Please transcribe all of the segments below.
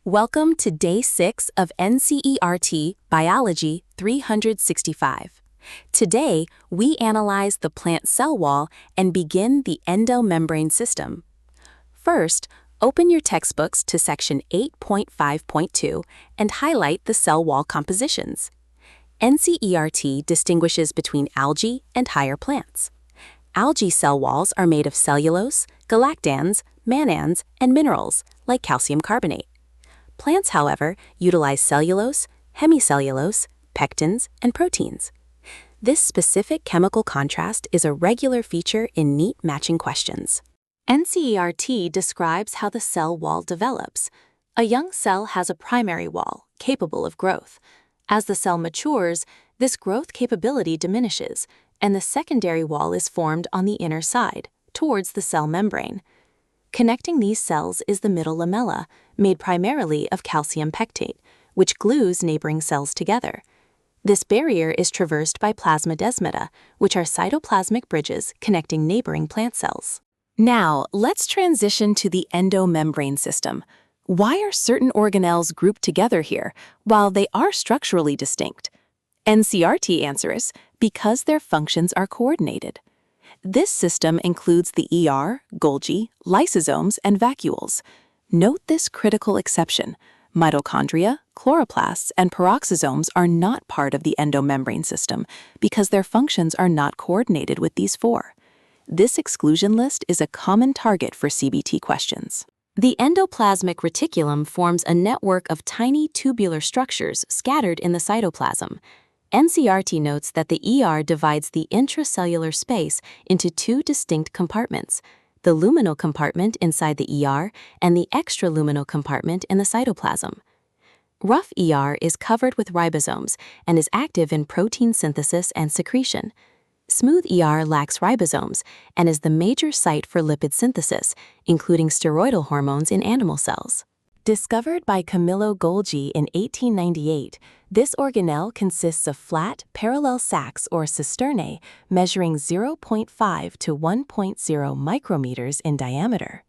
Welcome to Day 6 of NCERT Biology 365. Today, we analyze the plant cell wall and begin the endomembrane system. First, open your textbooks to section 8.5.2 and highlight the cell wall compositions. NCERT distinguishes between algae and higher plants. Algae cell walls are made of cellulose, galactans, mannans, and minerals, like calcium carbonate. Plants, however, utilize cellulose, hemicellulose, pectins, and proteins. This specific chemical contrast is a regular feature in NEET matching questions. NCERT describes how the cell wall develops. A young cell has a primary wall, capable of growth. As the cell matures, this growth capability diminishes, and the secondary wall is formed on the inner side, towards the cell membrane. Connecting these cells is the middle lamella, made primarily of calcium pectate, which glues neighboring cells together. This barrier is traversed by plasmodesmata, which are cytoplasmic bridges connecting neighboring plant cells. Now, let's transition to the endomembrane system. Why are certain organelles grouped together here, while they are structurally distinct? NCERT answers, because their functions are coordinated. This system includes the Golgi, lysosomes, and vacuoles. Note this critical exception. Mitochondria, chloroplasts, and peroxisomes are not part of the endomembrane system because their functions are not coordinated with these four. This exclusion list is a common target for CBT questions. The endoplasmic reticulum forms a network of tiny tubular structures scattered in the cytoplasm. NCERT notes that the divides the intracellular space into two distinct compartments, the luminal compartment inside the and the extraluminal compartment in the cytoplasm. Rough is covered with ribosomes and is active in protein synthesis and secretion. Smooth lacks ribosomes and is the major site for lipid synthesis, including steroidal hormones in animal cells. Discovered by Camillo Golgi in 1898, this organelle consists of flat, parallel sacs or cisternae measuring 0.5 to 1.0 micrometers in diameter.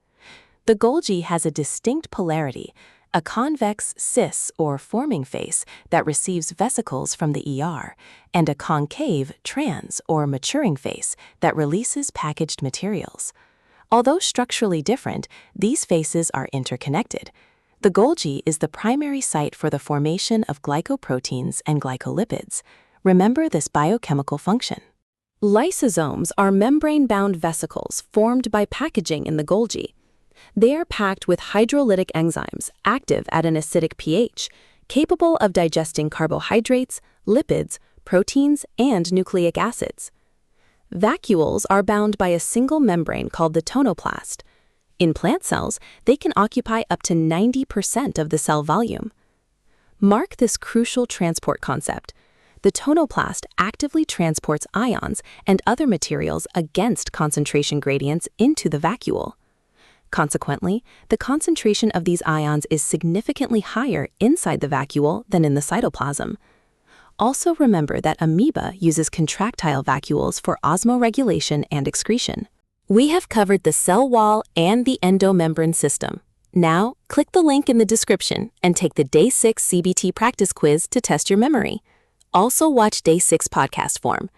The Golgi has a distinct polarity, a convex cis or forming face that receives vesicles from the and a concave trans or maturing face that releases packaged materials. Although structurally different, these faces are interconnected. The Golgi is the primary site for the formation of glycoproteins and glycolipids. Remember this biochemical function. Lysosomes are membrane-bound vesicles formed by packaging in the Golgi. They are packed with hydrolytic enzymes active at an acidic pH, capable of digesting carbohydrates, lipids, proteins, and nucleic acids. Vacuoles are bound by a single membrane called the tonoplast. In plant cells, they can occupy up to 90% of the cell volume. Mark this crucial transport concept. The tonoplast actively transports ions and other materials against concentration gradients into the vacuole. Consequently, the concentration of these ions is significantly higher inside the vacuole than in the cytoplasm. Also remember that amoeba uses contractile vacuoles for osmoregulation and excretion. We have covered the cell wall and the endomembrane system. Now, click the link in the description and take the Day 6 CBT practice quiz to test your memory. Also watch Day 6 podcast form.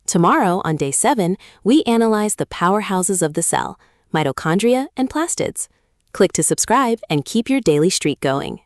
Tomorrow, on Day 7, we analyze the powerhouses of the cell, mitochondria and plastids. Click to subscribe and keep your daily streak going.